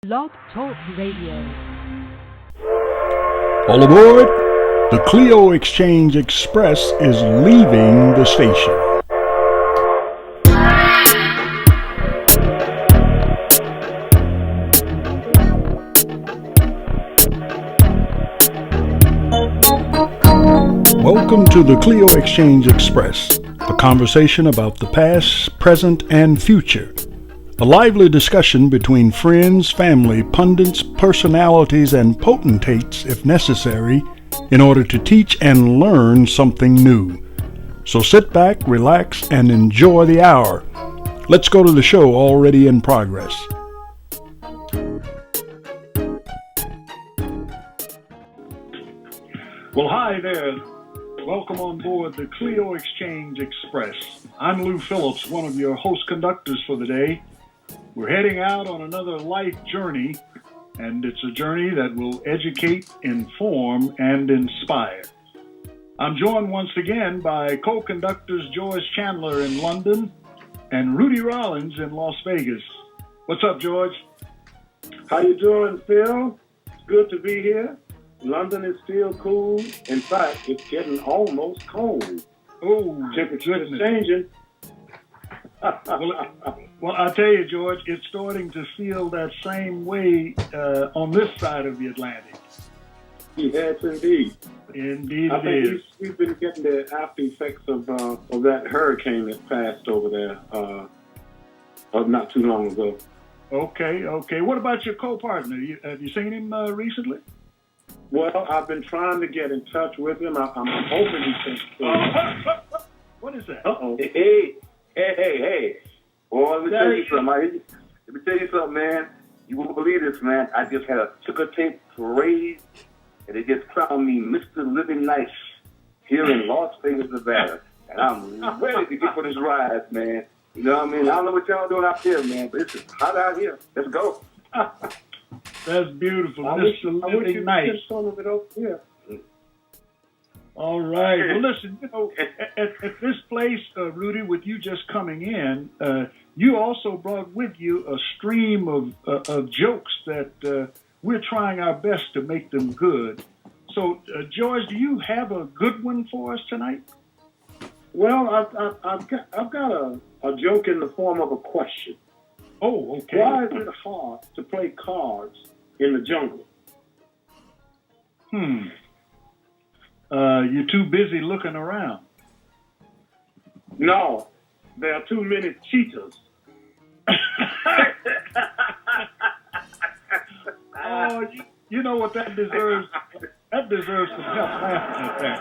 Blog Talk Radio. All aboard! The Clio Exchange Express is leaving the station. Welcome to the Clio Exchange Express, a conversation about the past, present, and future. A lively discussion between friends, family, pundits, personalities, and potentates, if necessary, in order to teach and learn something new. So sit back, relax, and enjoy the hour. Let's go to the show already in progress. Well, hi there. Welcome on board the Clio Exchange Express. I'm Lou Phillips, one of your host conductors for the day. We're heading out on another life journey, and it's a journey that will educate, inform, and inspire. I'm joined once again by co-conductors George Chandler in London and Rudy Rollins in Las Vegas. What's up, George? How you doing, Phil? It's good to be here. London is still cool. In fact, it's getting almost cold. Oh, temperature is changing. Well, I tell you, George, it's starting to feel that same way on this side of the Atlantic. Yes, indeed. Indeed, I it think is. we've been getting the after effects of that hurricane that passed over there not too long ago. Okay. What about your co-partner? Have you seen him recently? Well, I've been trying to get in touch with him. I'm hoping he can. What is that? Uh-oh. Hey. Boy, let me tell you something, man. You won't believe this, man. I just had a ticker tape parade, and they just crowned me Mr. Living Nice here in Las Vegas, Nevada. And I'm ready to get for this ride, man. You know what I mean? I don't know what y'all doing out there, man, but it's just hot out here. Let's go. That's beautiful. I wish you Nice. could some of it over here. All right. Well, listen, at this place, Rudy, with you just coming in, you also brought with you a stream of jokes that we're trying our best to make them good. So, George, do you have a good one for us tonight? Well, I've got a joke in the form of a question. Oh, okay. Why is it hard to play cards in the jungle? You're too busy looking around. No, there are too many cheetahs. Oh, you know what that deserves? That deserves some help laughing at that.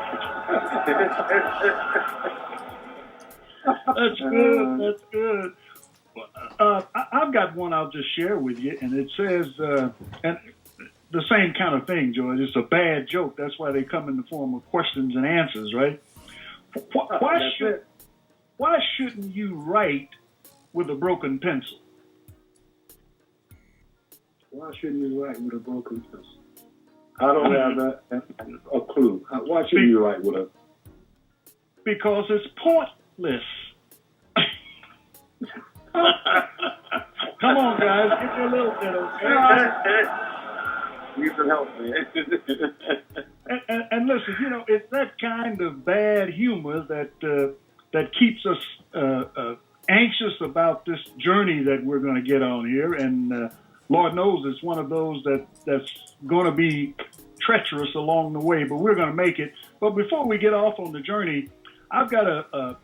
That's good. I've got one I'll just share with you, and it says, and the same kind of thing, George. It's a bad joke. That's why they come in the form of questions and answers, right? Why shouldn't you write with a broken pencil? Why shouldn't you write with a broken pencil? I don't have a clue. Why shouldn't you write with a? Because it's pointless. Come on, guys, give me a little bit, okay? Need some help, man. and listen, it's that kind of bad humor that keeps us anxious about this journey that we're going to get on here, and Lord knows it's one of those that's going to be treacherous along the way, but we're going to make it. But before we get off on the journey, I've got a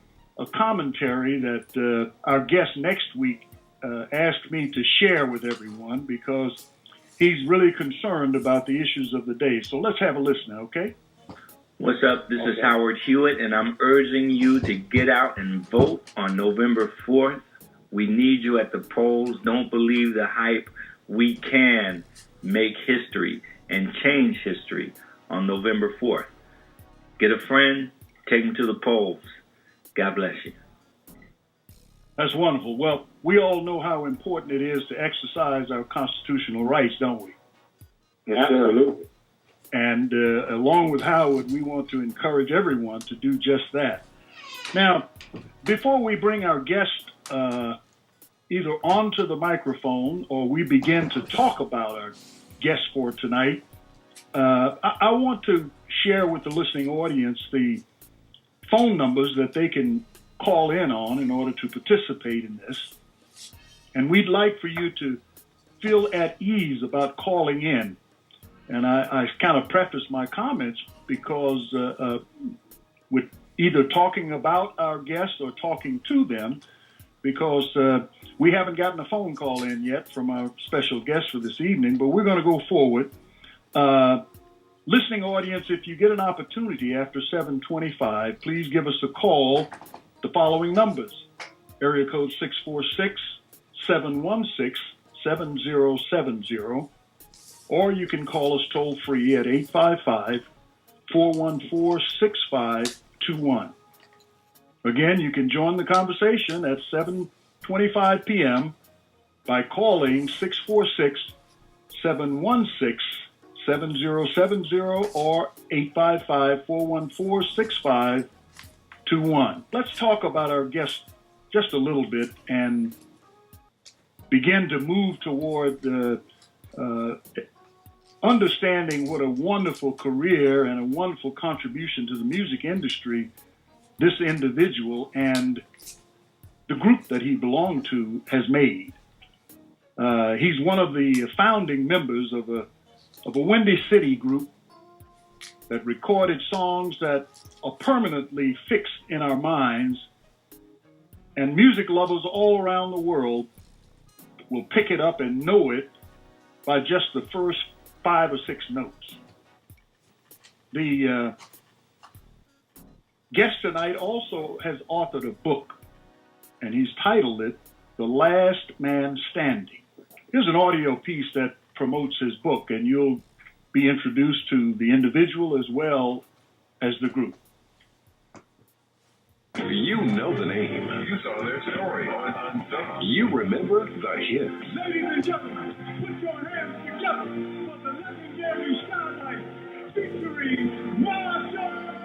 commentary that our guest next week asked me to share with everyone because he's really concerned about the issues of the day. So let's have a listen, okay? What's up? This is Howard Hewitt, and I'm urging you to get out and vote on November 4th. We need you at the polls. Don't believe the hype. We can make history and change history on November 4th. Get a friend, take him to the polls. God bless you. That's wonderful. Well, we all know how important it is to exercise our constitutional rights, don't we? Absolutely. And along with Howard, we want to encourage everyone to do just that. Now, before we bring our guest either onto the microphone or we begin to talk about our guest for tonight, I want to share with the listening audience the phone numbers that they can call in on in order to participate in this. And we'd like for you to feel at ease about calling in. And I kind of preface my comments because with either talking about our guests or talking to them, because we haven't gotten a phone call in yet from our special guest for this evening, but we're going to go forward. Listening audience, if you get an opportunity after 7:25, please give us a call. The following numbers: area code 646-716-7070, or you can call us toll free at 855-414-6521. Again, you can join the conversation at 7:25 p.m. by calling 646-716-7070 or 855-414-6521. Let's talk about our guest just a little bit and begin to move toward understanding what a wonderful career and a wonderful contribution to the music industry this individual and the group that he belonged to has made. He's one of the founding members of a Windy City group that recorded songs that are permanently fixed in our minds, and music lovers all around the world will pick it up and know it by just the first 5 or 6 notes. The guest tonight also has authored a book, and he's titled it The Last Man Standing. Here's an audio piece that promotes his book, and you'll be introduced to the individual as well as the group. You know the name. You saw their story on Thompson. You remember the hits. Ladies and gentlemen, put your hands together for the legendary Starlight featuring Marshall Thompson.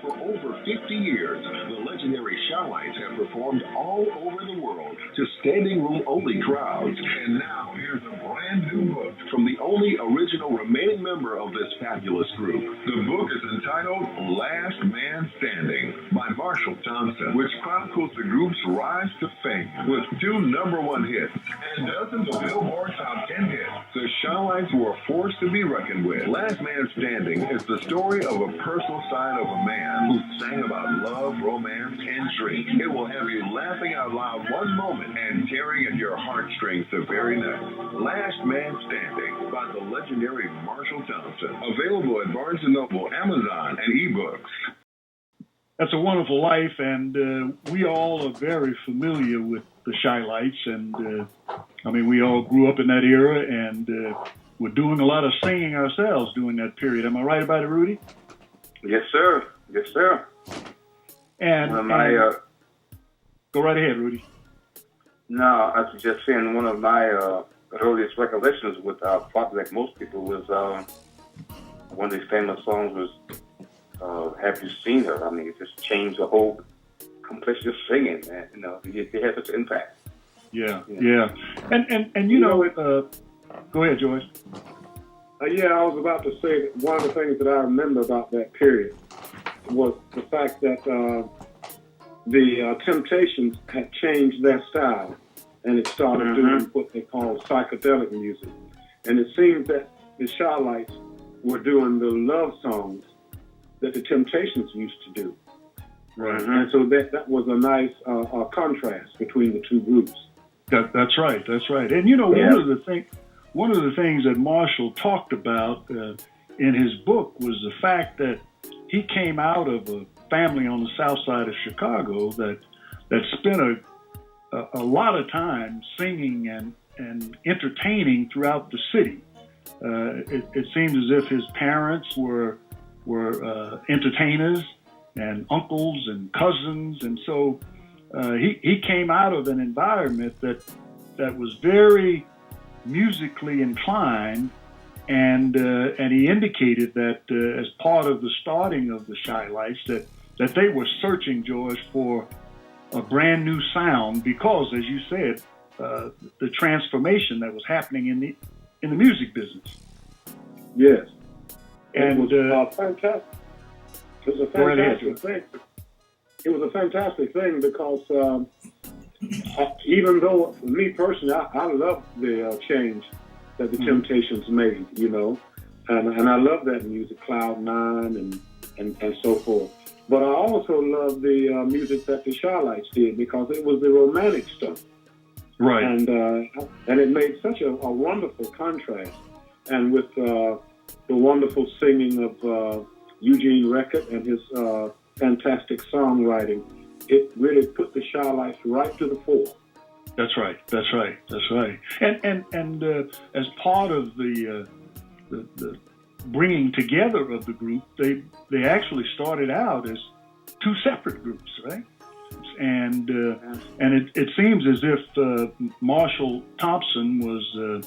For over 50 years, the legendary Starlights have performed all over the world to standing room only crowds. And now here's a brand new book from the only original remaining member of this fabulous group. The book is entitled Last Man Standing by Marshall Thompson, which chronicles the group's rise to fame with 2 #1 hits and dozens of Billboard Top 10 hits. The Starlights were a force to be reckoned with. Last Man Standing is the story of a personal side of a man who sang about love, romance, and dreams. It will have you laughing out loud one moment and tearing at your heartstrings the very next. Last Man Standing by the legendary Marshall Thompson. Available at Barnes & Noble, Amazon, and eBooks. That's a Wonderful Life, and we all are very familiar with the Shy-Lights, and we all grew up in that era, and we're doing a lot of singing ourselves during that period. Am I right about it, Rudy? Yes, sir. Yes, sir. And go right ahead, Rudy. No, I was just saying one of my earliest recollections with probably like most people was one of these famous songs was Have You Seen Her? I mean, it just changed the whole complexion of singing, man. You know, it had such an impact. Yeah. And you know, go ahead, Joyce. Yeah, I was about to say that one of the things that I remember about that period was the fact that the Temptations had changed their style, and it started doing what they call psychedelic music. And it seems that the Starlights were doing the love songs that the Temptations used to do. Right. And so that was a nice contrast between the two groups. That's right. And you know, one of the things that Marshall talked about in his book was the fact that he came out of a family on the south side of Chicago that spent a lot of time singing and entertaining throughout the city. It seemed as if his parents were entertainers and uncles and cousins, and so he came out of an environment that was very musically inclined, and he indicated that as part of the starting of the Shy-Lights that they were searching, George, for a brand new sound because, as you said, the transformation that was happening in the music business. Yes. And it was fantastic. It was a fantastic thing. It was a fantastic thing because even though, for me personally, I love the change that the Temptations made, you know, and I love that music, Cloud Nine and so forth. But I also love the music that the Shy-Lights did because it was the romantic stuff. Right. And it made such a wonderful contrast. And with the wonderful singing of Eugene Record and his fantastic songwriting, it really put the Shy-Lights right to the fore. That's right. And as part of the bringing together of the group, they actually started out as two separate groups, right? And it seems as if Marshall Thompson was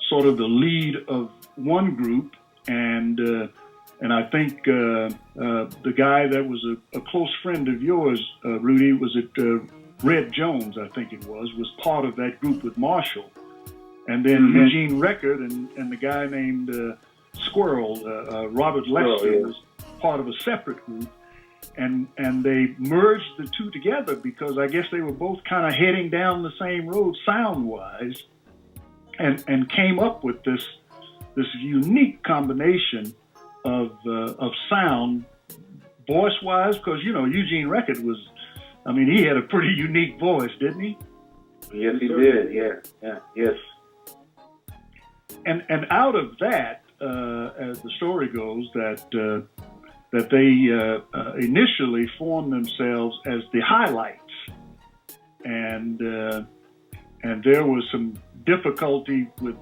sort of the lead of one group, and I think the guy that was a close friend of yours, Rudy, was it Red Jones, I think it was part of that group with Marshall. And then Eugene Record and the guy named Squirrel, Robert Lexton, was part of a separate group. And they merged the two together because I guess they were both kind of heading down the same road sound-wise, and came up with this unique combination of sound, voice-wise, because, you know, Eugene Record was, I mean, he had a pretty unique voice, didn't he? Yes, he did. Yeah, yes. And out of that, as the story goes, that they initially formed themselves as the Highlights, and there was some difficulty with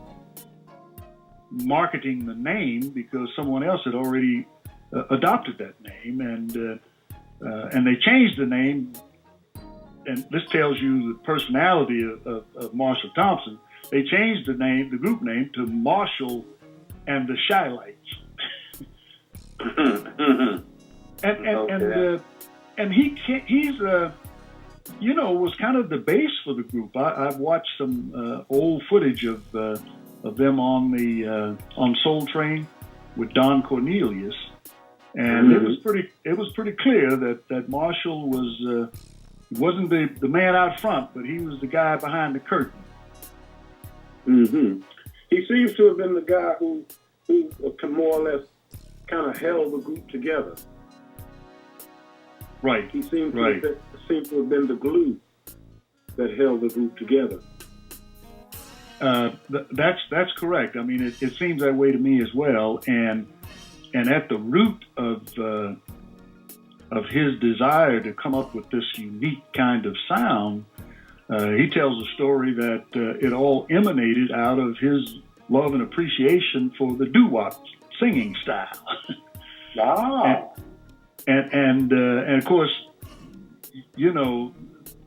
marketing the name because someone else had already adopted that name, and they changed the name. And this tells you the personality of Marshall Thompson. They changed the group name to Marshall and the Shy-Lights. And he's you know, was kind of the base for the group. I've watched some old footage of them on Soul Train with Don Cornelius, and it was pretty clear that Marshall wasn't the man out front, but he was the guy behind the curtain. He seems to have been the guy who more or less kind of held the group together. Right. He seemed to have been the glue that held the group together. That's correct. I mean, it seems that way to me as well. And at the root of his desire to come up with this unique kind of sound, he tells a story that it all emanated out of his love and appreciation for the doo-wop singing style. And of course, you know,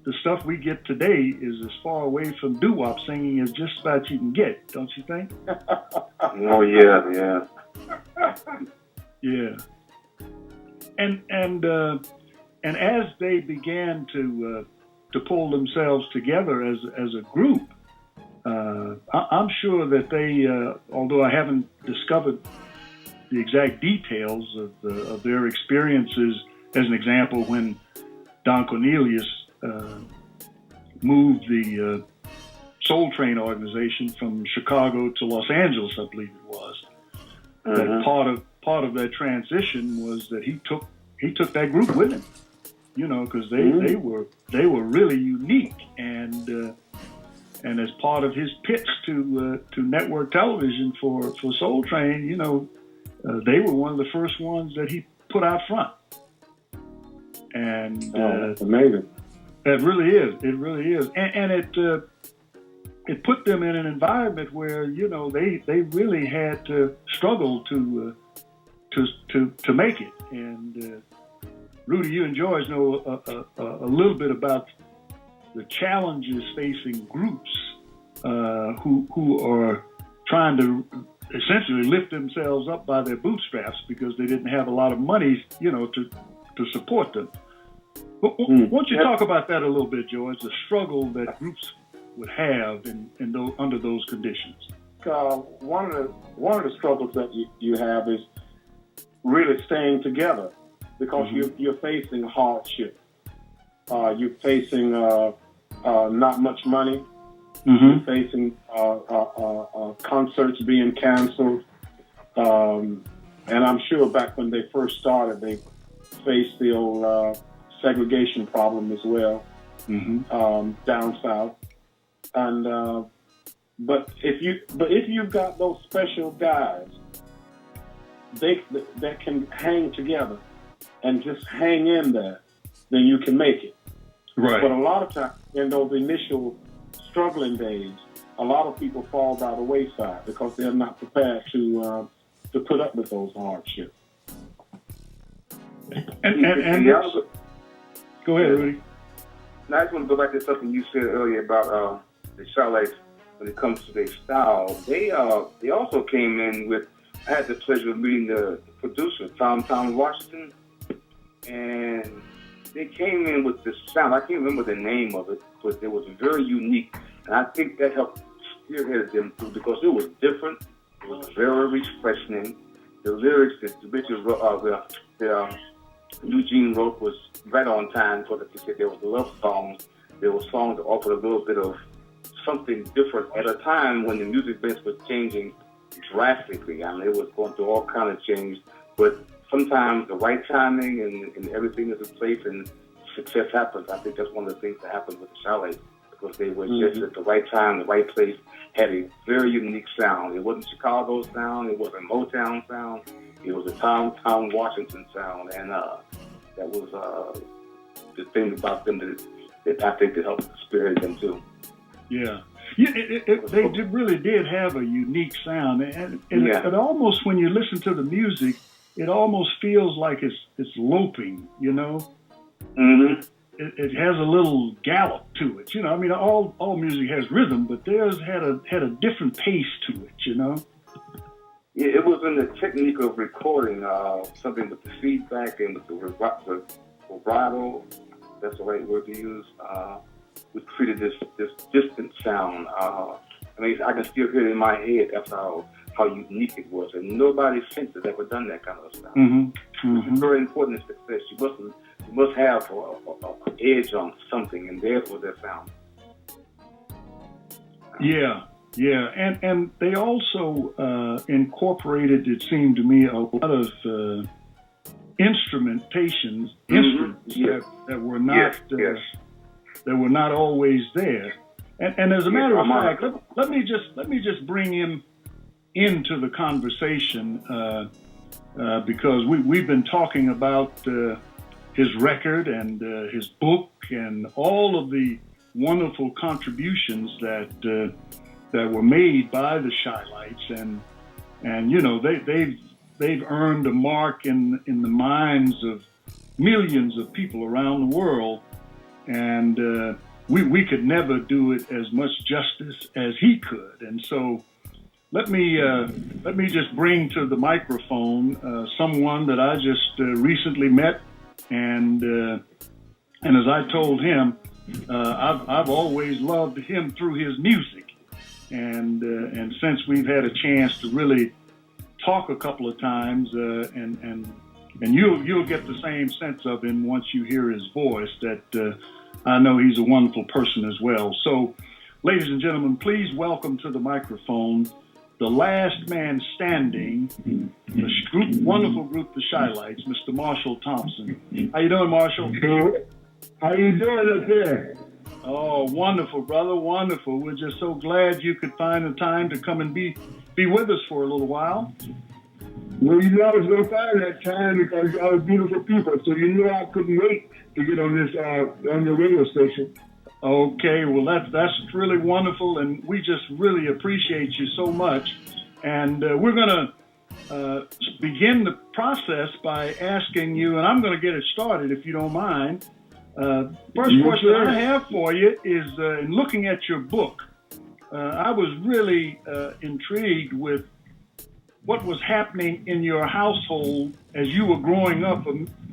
the stuff we get today is as far away from doo-wop singing as just about you can get, don't you think? Oh yeah. Yeah. And as they began to pull themselves together as a group, I'm sure that they, although I haven't discovered the exact details of their experiences, as an example, when Don Cornelius moved the Soul Train organization from Chicago to Los Angeles, I believe it was. That part of that transition was that he took that group with him, you know, because they were really unique, and as part of his pitch to network television for Soul Train, you know, they were one of the first ones that he put out front. And that's amazing. It really is. And it put them in an environment where, you know, they really had to struggle to make it. And Rudy, you and George know a little bit about the challenges facing groups who are trying to essentially lift themselves up by their bootstraps because they didn't have a lot of money, you know, to support them. Why don't you talk about that a little bit, George? The struggle that groups would have under those conditions. One of the struggles that you have is really staying together because you're facing hardship. You're facing not much money. You're facing concerts being canceled. And I'm sure back when they first started, they faced the old segregation problem as well down south. And but if you've got those special guys, that can hang together and just hang in there, then you can make it. Right. But a lot of times in those initial struggling days, a lot of people fall by the wayside because they're not prepared to put up with those hardships. And go ahead, Rudy. Now, I just want to go back to something you said earlier about the Charlottes when it comes to their style. They also came in with. I had the pleasure of meeting the producer, Thompson, Washington, and they came in with this sound. I can't remember the name of it, but it was very unique, and I think that helped spearhead them through because it was different. It was very refreshing. The lyrics that Eugene wrote was right on time because, like you said, there was love songs. There were songs that offered a little bit of something different at a time when the music business was changing drastically. I mean, it was going through all kind of change, but sometimes the right timing and everything is in place and success happens. I think that's one of the things that happened with the Charlottes because they were just at the right time, the right place, had a very unique sound. It wasn't Chicago sound, it wasn't Motown sound, it was a Tom Washington sound, and that was the thing about them that I think that helped spirit them too. Yeah. They really did have a unique sound, and it almost, when you listen to the music, it almost feels like it's loping, you know. It has a little gallop to it, you know. I mean, all music has rhythm, but theirs had a different pace to it, you know. Yeah, it was in the technique of recording, something with the feedback and with the vibrato. That's the right word to use. We created this distant sound. I mean, I can still hear it in my head. That's how unique it was, and nobody since has ever done that kind of stuff. It's very important in success. You must have an edge on something, and therefore that sound. Yeah, and they also incorporated, it seemed to me, a lot of instruments that were not. That were not always there, and as a matter of fact, let me just bring him into the conversation because we've been talking about his record and his book and all of the wonderful contributions that were made by the Chi-Lites, and you know they've earned a mark in the minds of millions of people around the world. And we could never do it as much justice as he could. And so let me just bring to the microphone someone that I just recently met, and as I told him, I've always loved him through his music, and since we've had a chance to really talk a couple of times, and you'll get the same sense of him once you hear his voice, that I know he's a wonderful person as well. So, ladies and gentlemen, please welcome to the microphone the last man standing, the wonderful group, the Chi-Lites, Mr. Marshall Thompson. How you doing, Marshall? How you doing up there? Oh, wonderful, brother, wonderful. We're just so glad you could find the time to come and be with us for a little while. Well, you know I was going to find that time because y'all are beautiful people, so you knew I couldn't wait to get on this on your radio station. Okay, well that's really wonderful, and we just really appreciate you so much. And we're going to begin the process by asking you, and I'm going to get it started if you don't mind. First question I have for you is, in looking at your book, I was really intrigued with what was happening in your household as you were growing up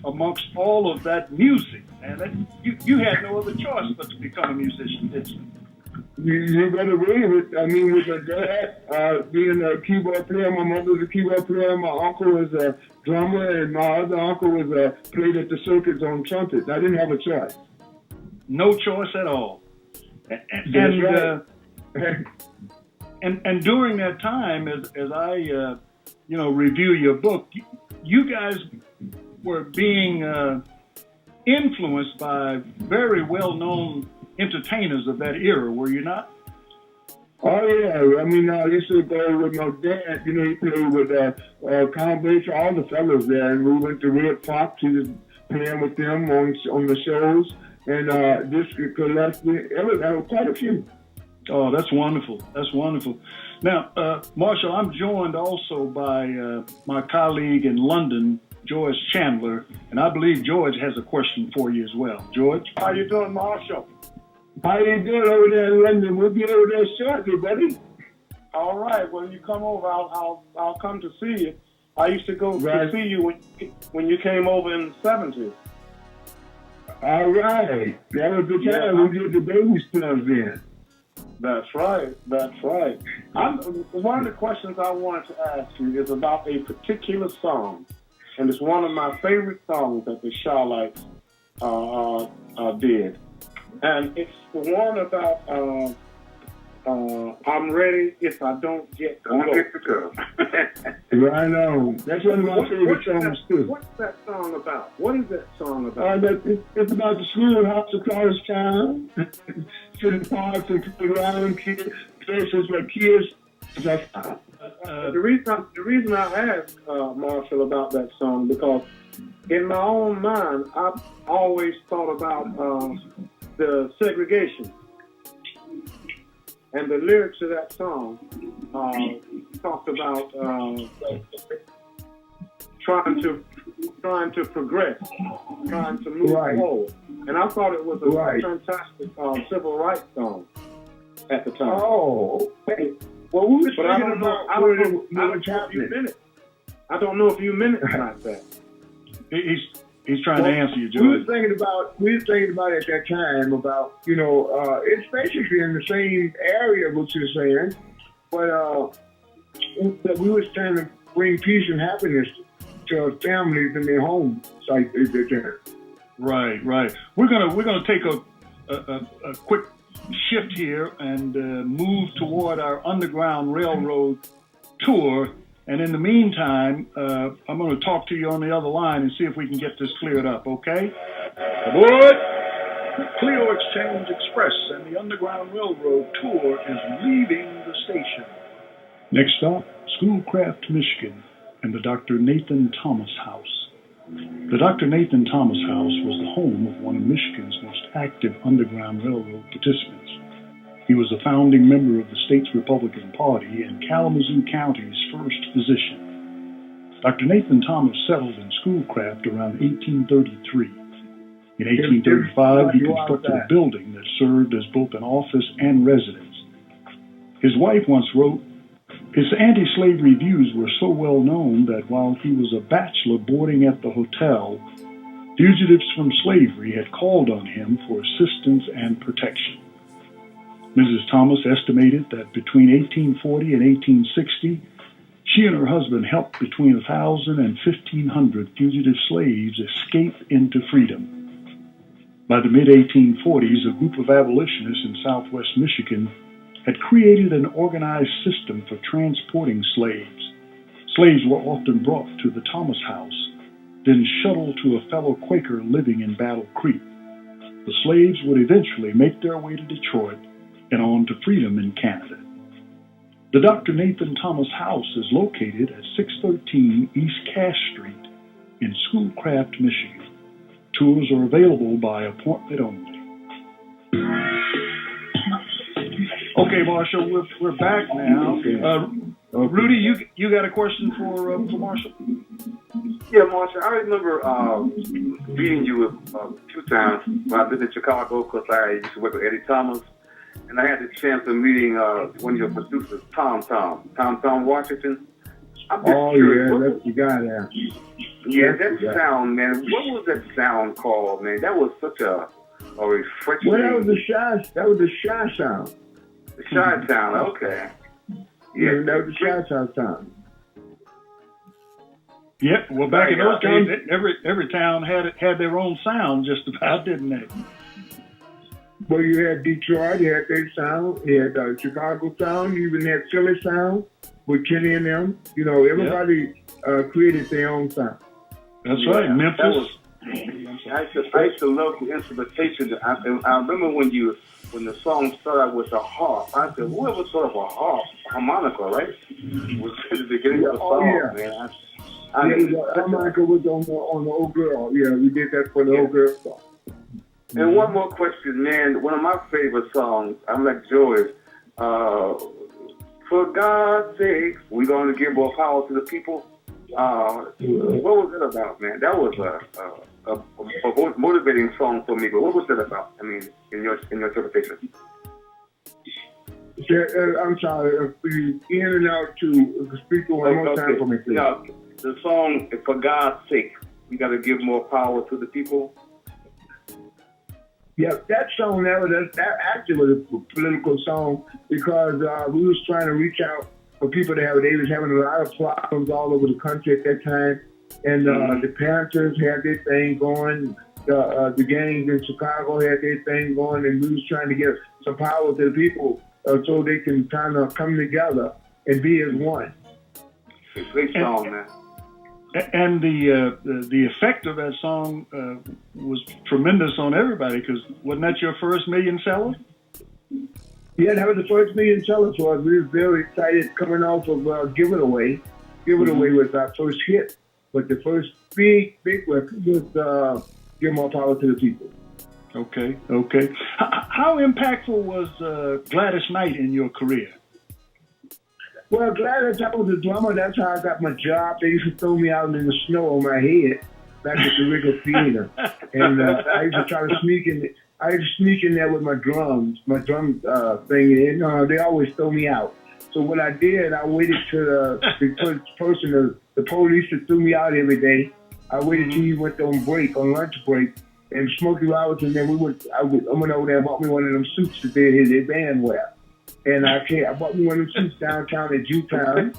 amongst all of that music. And you had no other choice but to become a musician, didn't you? You better believe it. I mean, with a dad being a keyboard player, my mother was a keyboard player, my uncle was a drummer, and my other uncle was played at the circuits on trumpet. I didn't have a choice. No choice at all. And during that time, as I review your book, you guys were being influenced by very well-known entertainers of that era, were you not? Oh yeah, I mean, I used to go with my dad. You know, he played with Count Baker, all the fellas there, and we went to Red Fox. He was playing with them on the shows, and Disc Gillespie. Quite a few. Oh, that's wonderful. That's wonderful. Now, Marshall, I'm joined also by my colleague in London, George Chandler, and I believe George has a question for you as well. George? How you doing, Marshall? How you doing over there in London? We'll be over there shortly, buddy. All right. Well, you come over, I'll come to see you. I used to go to see you when you came over in the 70s. All right. That was the time we did the baby stuff then. That's right. That's right. One of the questions I wanted to ask you is about a particular song, and it's one of my favorite songs that the Charlites did. And it's the one about I'm ready if I don't get the girl. Right on. That's one of my favorite songs too. What's that song about? What is that song about? It's about the schoolhouse across town, to the parks and playground, places where kids. The reason I asked Marshall about that song because in my own mind I've always thought about the segregation. And the lyrics of that song talked about trying to progress, trying to move forward. And I thought it was a fantastic civil rights song at the time. Oh, okay. Well, we were talking about I don't know if you meant it like that. He's trying to answer you, George. We were thinking about at that time about, it's basically in the same area of what you're saying, but we was trying to bring peace and happiness to families in their homes. Like Right. We're gonna take a quick shift here and move toward our Underground Railroad tour. And in the meantime, I'm going to talk to you on the other line and see if we can get this cleared up, okay? Aboard! The Clio Exchange Express and the Underground Railroad tour is leaving the station. Next stop, Schoolcraft, Michigan, and the Dr. Nathan Thomas House. The Dr. Nathan Thomas House was the home of one of Michigan's most active Underground Railroad participants. He was a founding member of the state's Republican Party and Kalamazoo County's first physician. Dr. Nathan Thomas settled in Schoolcraft around 1833. In 1835, he constructed a building that served as both an office and residence. His wife once wrote, his anti-slavery views were so well known that while he was a bachelor boarding at the hotel, fugitives from slavery had called on him for assistance and protection. Mrs. Thomas estimated that between 1840 and 1860, she and her husband helped between 1,000 and 1,500 fugitive slaves escape into freedom. By the mid-1840s, a group of abolitionists in southwest Michigan had created an organized system for transporting slaves. Slaves were often brought to the Thomas House, then shuttled to a fellow Quaker living in Battle Creek. The slaves would eventually make their way to Detroit and on to freedom in Canada. The Dr. Nathan Thomas House is located at 613 East Cass Street in Schoolcraft, Michigan. Tours are available by appointment only. Okay, Marshall, we're back now. Rudy, you got a question for Marshall? Yeah, Marshall, I remember meeting you a few times when I lived in Chicago because I used to work with Eddie Thomas. And I had the chance of meeting one of your producers, Thompson Washington. I'm just Oh, curious. yeah, that's the guy there. Yeah, That's that sound, man. What was that sound called, man? That was such a refreshing. Well, that was the shy sound. The shy sound, okay. Yeah, that was the shy sound. Yep. Well, back in those days, every town had their own sound, just about, didn't they? Well, you had Detroit, you had their sound, you had Chicago sound, you even had Philly sound with Kenny and them. You know, everybody created their own sound. That's right. Memphis. I used to love the instrumentation. I remember when the song started with a harp. I said, what was sort of a harmonica, right? It was at the beginning of the song, man. The harmonica was on the old girl. Yeah, we did that for the old girl song. And one more question, man. One of my favorite songs, I'm like George. For God's sake, we're going to give more power to the people. What was it about, man? That was a motivating song for me. But what was it about? I mean, in your interpretation. I'm sorry. In and out to speak one more time for me, please. No, the song, For God's Sake, we got to give more power to the people. Yeah, that song, that actually was a political song because we was trying to reach out for people they was having a lot of problems all over the country at that time. And the Panthers had their thing going, the gangs in Chicago had their thing going, and we was trying to give some power to the people so they can kind of come together and be as one. It's a great song, man. And the effect of that song was tremendous on everybody, because wasn't that your first million seller? Yeah, that was the first million seller for us. We were very excited coming off of Give It Away. Give It Away was our first hit, but the first big record was Give More Power to the People. Okay. How impactful was Gladys Knight in your career? Well, Gladys, I was a drummer. That's how I got my job. They used to throw me out in the snow on my head back at the Wrigley Theater. And I used to try to sneak in. I used to sneak in there with my drum thing. And they always throw me out. So what I did, I waited till the police that threw me out every day. I waited till he went on lunch break, and Smokey Robinson. And then I went over there and bought me one of them suits that their band wear. And I bought me one of them suits downtown at Jewtown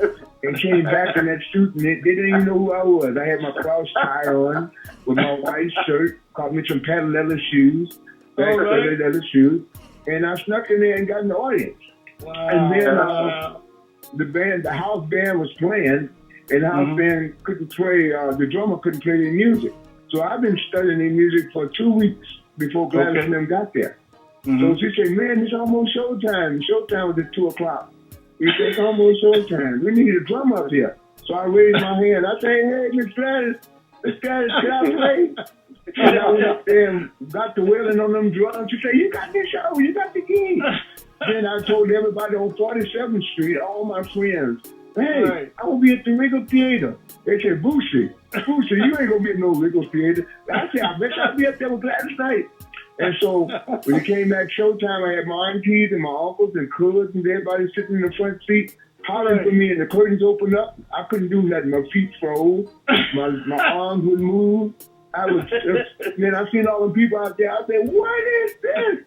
and came back in that suit, and they didn't even know who I was. I had my cross tie on with my white shirt, caught me some patent leather shoes, leather shoes, and I snuck in there and got in the audience. Wow. And then the house band was playing, and the house band couldn't play, the drummer couldn't play their music. So I've been studying their music for 2 weeks before Gladys and them got there. So she said, man, it's almost showtime. Showtime was at 2 o'clock. We said, it's almost showtime. We need a drum up here. So I raised my hand. I said, hey, Miss Gladys, can I play? And I went up there and got to wailing on them drums. She said, you got the show, you got the gig. Then I told everybody on 47th Street, all my friends, hey, I will be at the Wrigley Theater. They said, Boosie, you ain't gonna be at no Wrigley Theater. I said, I bet I'll be up there with Gladys Knight. And so when it came back showtime, I had my aunties and my uncles and cousins and everybody sitting in the front seat hollering for me, and the curtains opened up. I couldn't do nothing. My feet froze. My arms would move. Then I seen all the people out there. I said, what is this?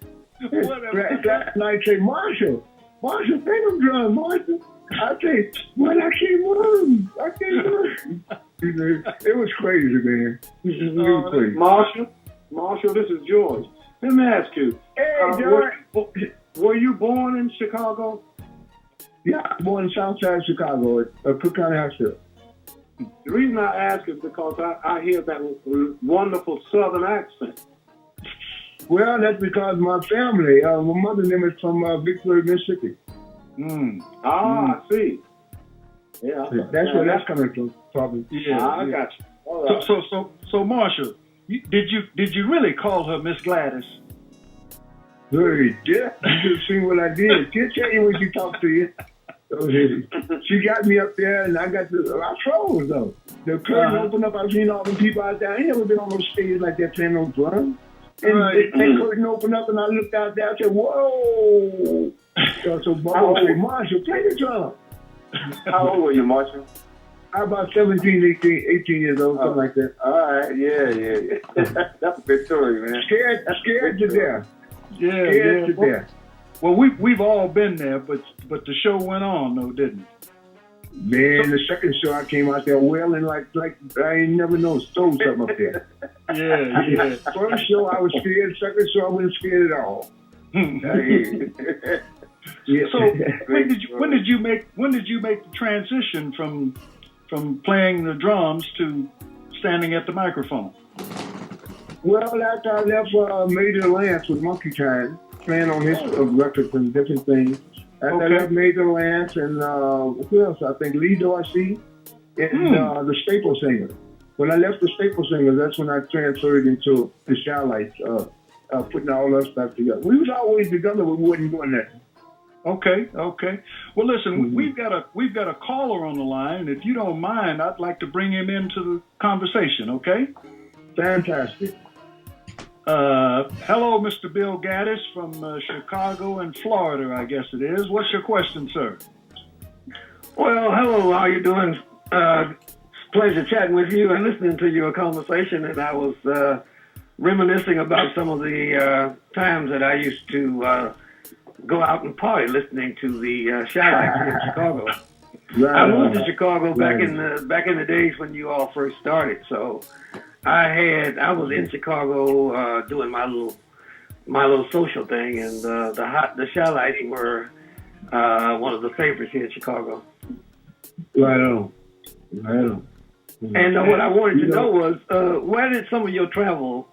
Last night I said, Marshall, play them drums, Marshall. I said, well, I can't move. It was crazy, man. It was crazy. Marshall, this is George. Let me ask you. Hey, George. Were you born in Chicago? Yeah, I was born in Southside Chicago at Cook County Hospital. The reason I ask is because I hear that wonderful Southern accent. Well, that's because my family, my mother's name is from Vicksburg, Mississippi. I see. Yeah, that's where that's coming from, probably. Yeah, I got you. All right. So Marshall, did you really call her Miss Gladys? Very yeah. You should have seen what I did. She'll tell you when she talks to you. She got me up there, and I froze though. The curtain opened up. I seen all the people out there. I ain't never been on no stage like that playing no drums. And the curtain opened up, and I looked out there. I said, "Whoa!" So Bob said, "Marshall, play the drum." How old were you, Marshall? about 17, 18 years old, something like that. All right, yeah. That's a good story, man. Scared to death. Yeah, Scared to death. Well, we've all been there, but the show went on, though, didn't it? Man, the second show I came out there wailing like I ain't never known stole something up there. Yeah. First show I was scared. Second show I wasn't scared at all. Yeah. So when did you make the transition from playing the drums to standing at the microphone? Well, after I left Major Lance with Monkey Time, playing on his records and different things. After I left Major Lance and who else? I think Lee Dorsey and the Staple Singers. When I left the Staple Singers, that's when I transferred into the Shylights, putting all us back together. We was always together, but we wasn't doing that. Okay. Well, listen, we've got a caller on the line. If you don't mind, I'd like to bring him into the conversation. Okay? Fantastic. Hello, Mr. Bill Gaddis from Chicago and Florida, I guess it is. What's your question, sir? Well, hello. How you doing? It's a pleasure chatting with you and listening to your conversation. And I was reminiscing about some of the times that I used to go out and party listening to the Shylights in Chicago. Right. I moved to Chicago back in the days when you all first started. So I was in Chicago doing my little social thing, and the Shylights were one of the favorites here in Chicago. Right on. And what I wanted to know was, where did some of your travel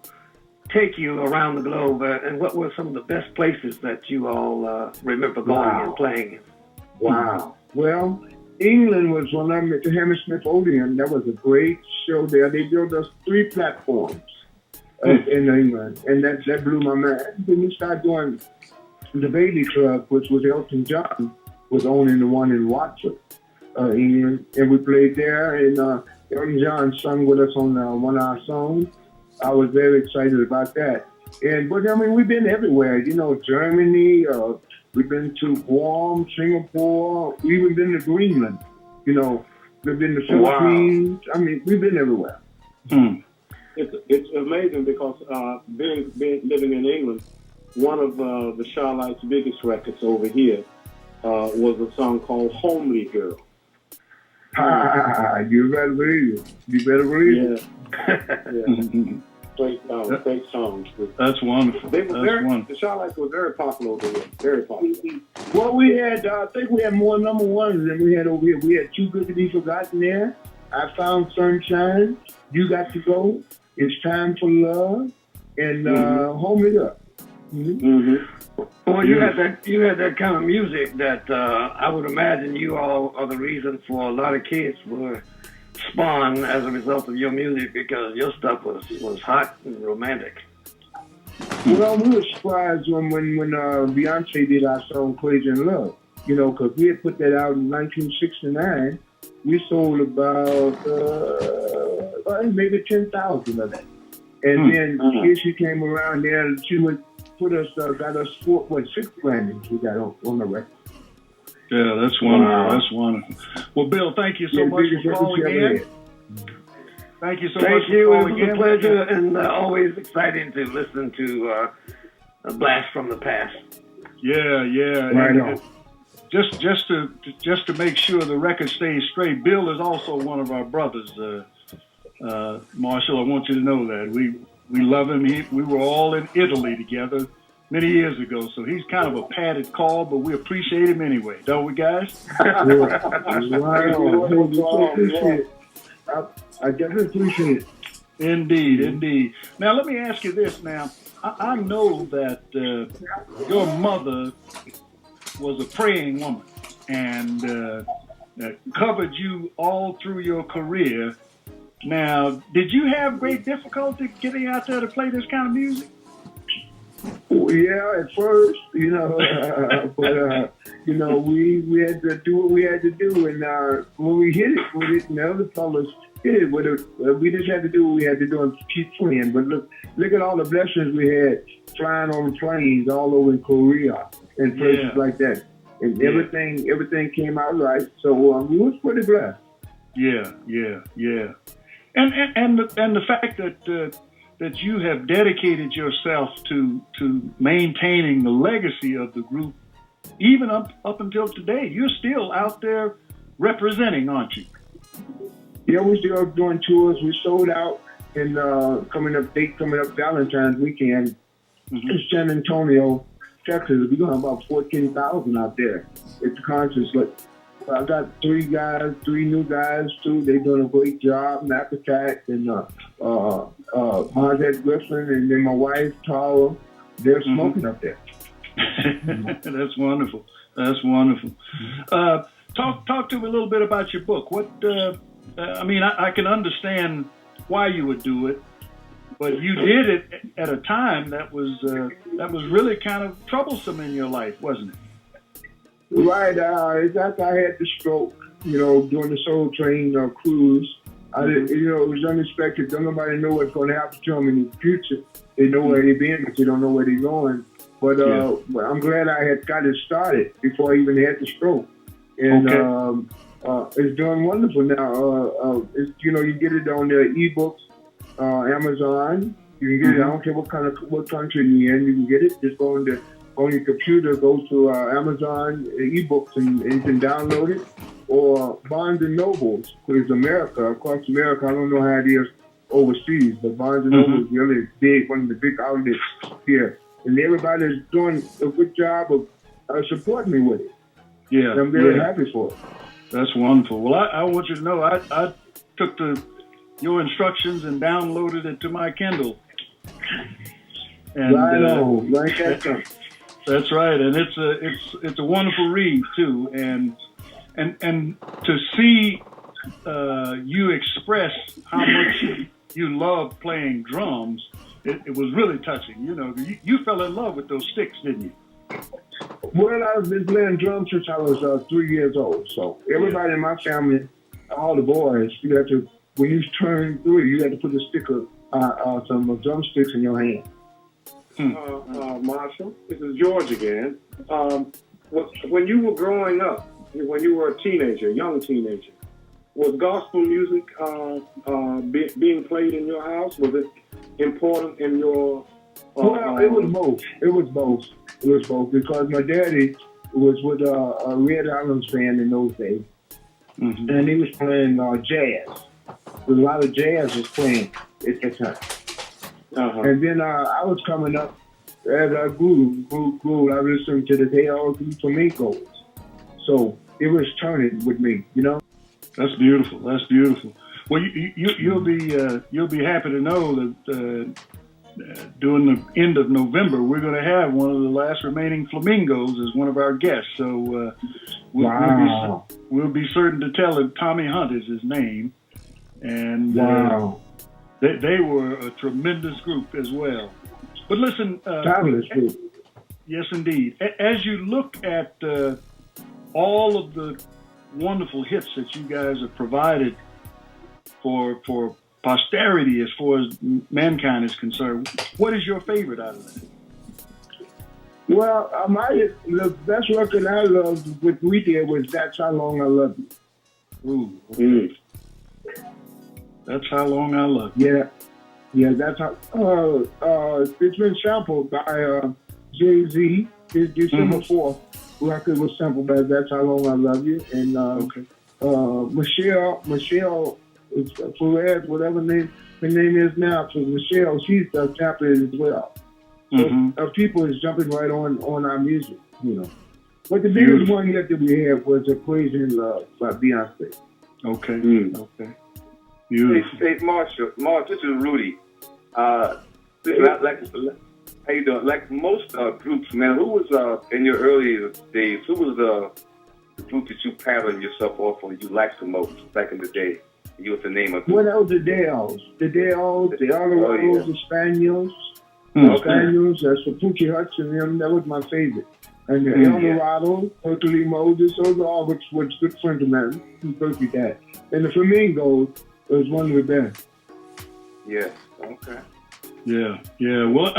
take you around the globe, and what were some of the best places that you all remember going and playing in? Wow. Well, England was when I met the Hammersmith Odeon. That was a great show there. They built us 3 platforms in England, and that blew my mind. Then we started doing the Bailey Club, which was Elton John was owning the one in Watford, England, and we played there. And Elton John sung with us on one of our songs. I was very excited about that. But I mean, we've been everywhere. Germany. We've been to Guam, Singapore. We've even been to Greenland. We've been to Philippines. I mean, we've been everywhere. It's amazing because living in England, one of the Shylights' biggest records over here was a song called "Homely Girl." You better believe it. Yeah. Great songs. That's wonderful. The Shylights were very popular over here. Very popular. Well, we had, I think we had more number ones than we had over here. We had Too Good to Be Forgotten there. I Found Sunshine. You Got to Go. It's Time for Love. And Home It Up. Well, you had that kind of music that I would imagine you all are the reason for a lot of kids were spawned as a result of your music, because your stuff was hot and romantic. Well, we were surprised when Beyonce did our song Crazy in Love, because we had put that out in 1969. We sold about maybe 10,000 of that. And then here she came around there and she would got us 6 Grammys we got on the record. Yeah, that's wonderful. Wow. That's wonderful. Well, Bill, thank you so much for calling in. Thank you so much for calling in. It was a pleasure and always exciting to listen to a blast from the past. Yeah. Right on. Just to make sure the record stays straight, Bill is also one of our brothers. Marshall, I want you to know that we love him. We were all in Italy together many years ago, so he's kind of a padded call, but we appreciate him anyway, don't we, guys? I definitely appreciate it. Indeed. Now, let me ask you this. Now, I know that your mother was a praying woman and covered you all through your career. Now, did you have great difficulty getting out there to play this kind of music? Yeah, at first, but we had to do what we had to do, and when we hit it, and the other fellas hit it with it, we just had to do what we had to do and keep playing. But look at all the blessings we had flying on planes all over in Korea and places like that, and everything came out right. So we was pretty blessed. Yeah, yeah, yeah. And the fact that you have dedicated yourself to maintaining the legacy of the group, even up until today, you're still out there representing, aren't you? Yeah, we're still doing tours. We sold out in coming up Valentine's weekend in San Antonio, Texas. We're going to have about 14,000 out there at the concerts. But I got three new guys too. They're doing a great job. Mac Attack and Montet Griffin, and then my wife Tara. They're smoking up there. That's wonderful. That's wonderful. Talk to me a little bit about your book. What I mean, I can understand why you would do it, but you did it at a time that was really kind of troublesome in your life, wasn't it? Right. It's after I had the stroke, during the Soul Train cruise. It was unexpected. Don't nobody know what's going to happen to them in the future. They know where they've been, but they don't know where they're going. But I'm glad I had got it started before I even had the stroke. And it's doing wonderful now. You get it on the ebooks, Amazon. You can get it. I don't care what country you're in. You can get it. Just go on your computer, go to Amazon ebooks, and you can download it. Or Barnes and Nobles, because across America, I don't know how it is overseas, but Barnes and Noble is really big, one of the big outlets here. And everybody's doing a good job of supporting me with it. Yeah, and I'm very happy for it. That's wonderful. Well, I want you to know I took your instructions and downloaded it to my Kindle. And, that's right, and it's a wonderful read too, and to see you express how much you love playing drums, it was really touching. You fell in love with those sticks, didn't you? Well, I've been playing drums since I was 3 years old. So everybody in my family, all the boys, when you turn 3, you had to put some drumsticks in your hand. Marshall, this is George again. When you were growing up, when you were a young teenager, was gospel music being played in your house? Was it important in your... Well, it was both. It was both because my daddy was with a Red Islands band in those days, and he was playing jazz. A lot of jazz was playing at that time. And then I was coming up as I grew. I was listening to the Day-Old Flamencos. So it was turning with me, That's beautiful. That's beautiful. Well, you'll be happy to know that during the end of November we're going to have one of the last remaining flamingos as one of our guests. So we'll be certain to tell him Tommy Hunt is his name, and they were a tremendous group as well. But listen, fabulous group. Yes, indeed. As you look at all of the wonderful hits that you guys have provided for posterity as far as mankind is concerned, what is your favorite out of that? Well, the best record I loved with we did was That's How Long I Love You. Ooh. That's How Long I Love You. Yeah, that's how. It's been sampled by Jay-Z. December 4th record was sampled by That's How Long I Love You, and Michelle Perez, whatever her name is now, so Michelle, she's sampled it as well. So people is jumping right on our music, But the biggest one yet that we had was Crazy in Love by Beyonce. Okay. Okay. Beautiful. Hey, Marshall, this is Rudy. How you doing? Like most groups, man, who was in your early days? Who was the group that you patterned yourself off on? You liked the most back in the day? You was the name of it. Well, that was the Day-Olds, the Alvarados, the Spaniels, that's the Pookie Hudson, them. That was my favorite. And the Eldorado, Hercules Moses, those are all which good friends of mine. Berkeley Dad. And the Flamingos was one of the best. Yeah. Okay. Yeah. Well,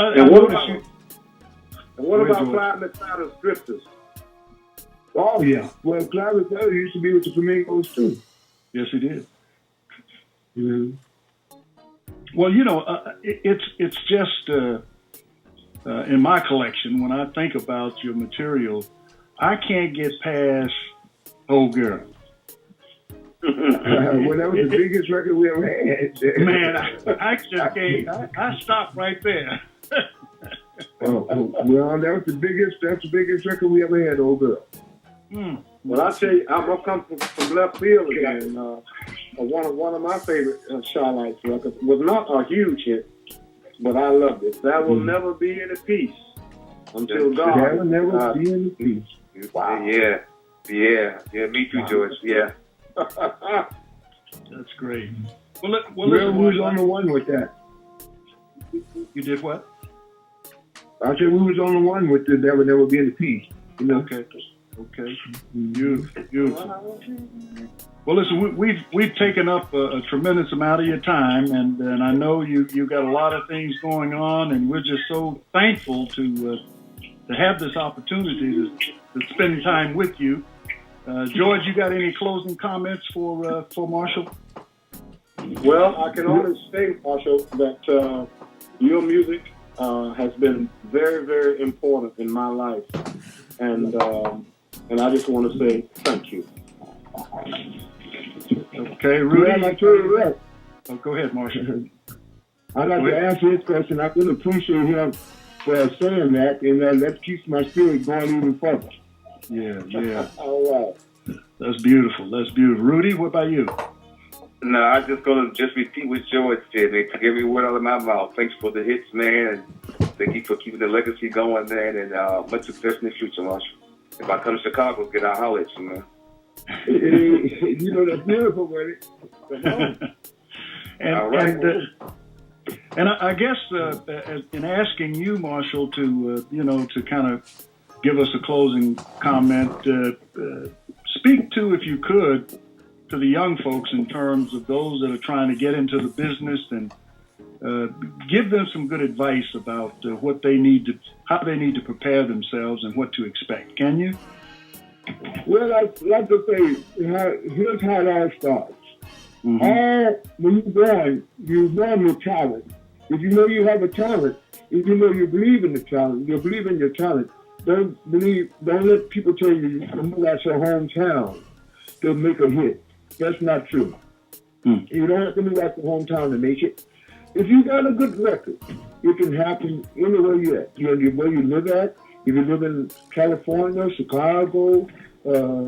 what about Clyde McFadden's Drifters? Oh yeah. Well, Clyde McFadden used to be with the Flamingos too. Yes, he did. Mm-hmm. Well, it's just in my collection. When I think about your material, I can't get past "Oh Girl." Well, that was the biggest record we ever had. Man, I just can't. I stopped right there. Well, that's the biggest record we ever had, "Oh Girl." Well, I'll tell you, I'm come from left field again. One of my favorite Starlights records was not a huge hit, but I loved it. That will never be in a piece until God. That will never be in a piece. Wow. Yeah. Me too, George. Yeah. That's great. Well, We was on the one with that. You did what? I said we was on the one with the "That Will Never Be in a Piece." You know. Okay. Beautiful. Well, listen, we've taken up a tremendous amount of your time, and I know you got a lot of things going on, and we're just so thankful to have this opportunity to spend time with you. George, you got any closing comments for Marshall? Well, I can only say, Marshall, that your music has been very, very important in my life, and I just want to say thank you. Okay, Rudy. Well, I tell you what. Oh, go ahead, Marshall. I'd like to answer his question. I really appreciate him for saying that, and that keeps my spirit going even further. Yeah. All right. That's beautiful. Rudy, what about you? No, I'm just going to repeat what George said. They took every word out of my mouth. Thanks for the hits, man. And thank you for keeping the legacy going, man. And much success in the future, Marshall. If I come to Chicago, get out, holler at you, man. You know, that's beautiful, buddy. And I guess in asking you, Marshall, to kind of give us a closing comment, speak to, if you could, to the young folks in terms of those that are trying to get into the business, and give them some good advice about how they need to prepare themselves and what to expect. Can you? Well, like to say, here's how it all starts. Mm-hmm. When you're born with talent. If you know you have a talent, if you know you believe in the talent, you believe in your talent, don't let people tell you that's your hometown to make a hit. That's not true. You don't have to move out to hometown to make it. If you got a good record, it can happen anywhere you're at. Where you live at. If you live in California, Chicago,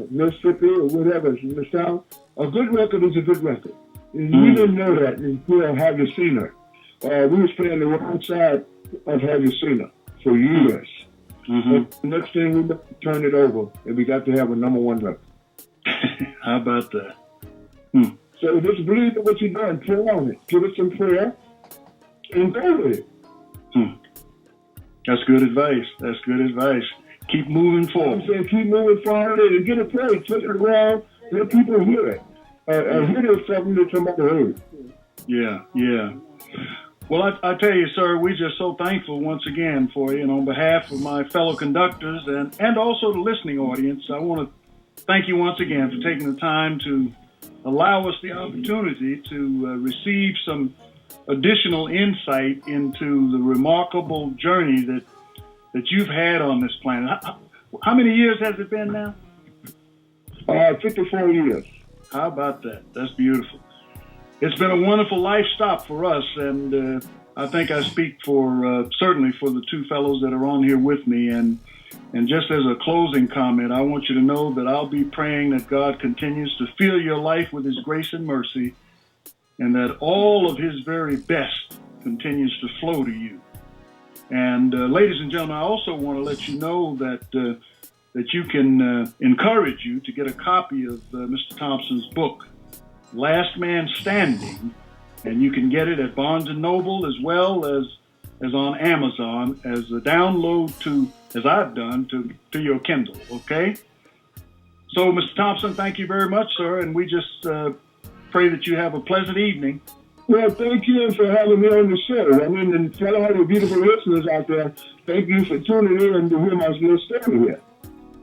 Mississippi, or whatever, in the South, a good record is a good record. And we didn't know that until Have You Seen Her? We was playing the wrong side of Have You Seen Her for years. But the next thing we turned it over, and we got to have a #1 record. How about that? So just believe in what you're doing. Pray on it. Give it some prayer, and go with it. That's good advice. Keep moving forward. I'm saying keep moving forward and get it played. Flip it around. Let people hear it. Hear it something that somebody heard. Yeah. Well, I tell you, sir, we're just so thankful once again for you. And on behalf of my fellow conductors and also the listening audience, I want to thank you once again for taking the time to allow us the opportunity to receive some additional insight into the remarkable journey that you've had on this planet. How many years has it been now? 54 years. How about that? That's beautiful. It's been a wonderful life stop for us, and I think I speak for certainly for the two fellows that are on here with me. And just as a closing comment, I want you to know that I'll be praying that God continues to fill your life with His grace and mercy, and that all of His very best continues to flow to you. And ladies and gentlemen, I also want to let you know that you can encourage you to get a copy of Mr. Thompson's book, Last Man Standing, and you can get it at Barnes & Noble as well as on Amazon as a download to, as I've done, to your Kindle, okay? So, Mr. Thompson, thank you very much, sir, and we just pray that you have a pleasant evening. Well, thank you for having me on the show. I mean, and tell all the beautiful listeners out there, thank you for tuning in to hear my little story here.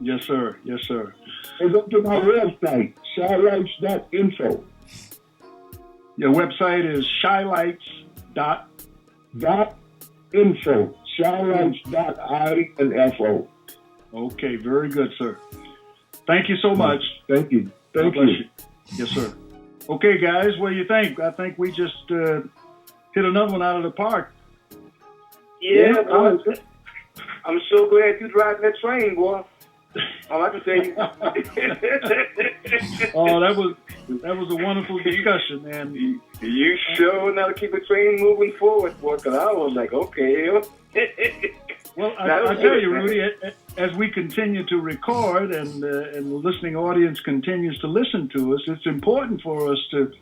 Yes, sir. Yes, sir. And go to my website, starlights.info. Your website is shylights.info. Shylights.info. Okay, very good, sir. Thank you so much. Thank you. God bless you. Yes, sir. Okay, guys, what do you think? I think we just hit another one out of the park. Yeah, boy. I'm so glad you driving that train, boy. All I can say. Oh, that was a wonderful discussion, and you sure know how to keep the train moving forward, boy. Because I was like, okay. Well, I tell you, Rudy, as we continue to record and the listening audience continues to listen to us, it's important for us to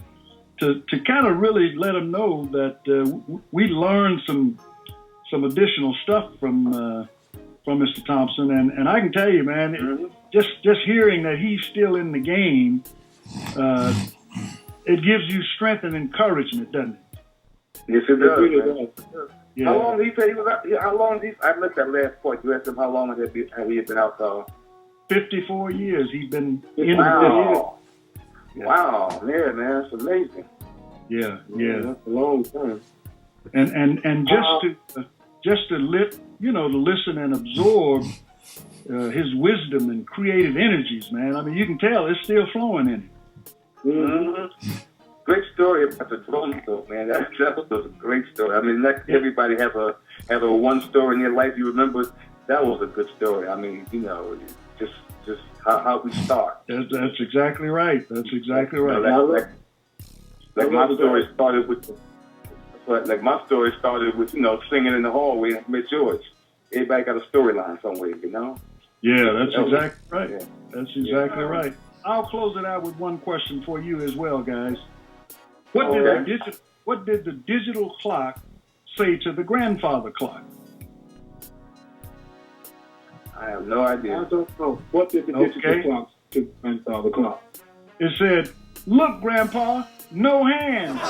kind of really let them know that we learned some additional stuff from Mr. Thompson, and I can tell you, man, just hearing that he's still in the game, it gives you strength and encouragement, doesn't it? Yes, it does. Really does. Yeah. How long did he say he was out? How long did he? I missed that last point. You asked him how long had he been out? 54 years he's been in the Wow. business. Wow, yeah, man, it's amazing. Yeah. That's a long time. And just to listen and absorb his wisdom and creative energies, man. I mean, you can tell it's still flowing in him. Mm-hmm. Great story about the drone though, man. That was a great story. I mean, not everybody have a one story in their life you remember. That was a good story. I mean, just how we start. That's exactly right. That's exactly right. Like my story started with singing in the hallway at Miss George. Everybody got a storyline somewhere, Yeah, that's exactly right. Yeah. That's exactly right. I'll close it out with one question for you as well, guys. What did the digital clock say to the grandfather clock? I have no idea. I don't know. What did the digital clock to grandfather clock? It said, "Look, Grandpa, no hands."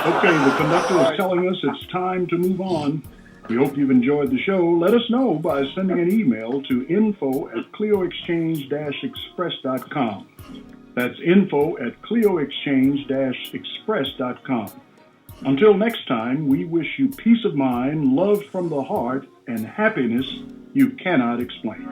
Okay, the conductor is telling us it's time to move on. We hope you've enjoyed the show. Let us know by sending an email to info@clioexchange-express.com. That's info@clioexchange-express.com. Until next time, we wish you peace of mind, love from the heart, and happiness you cannot explain.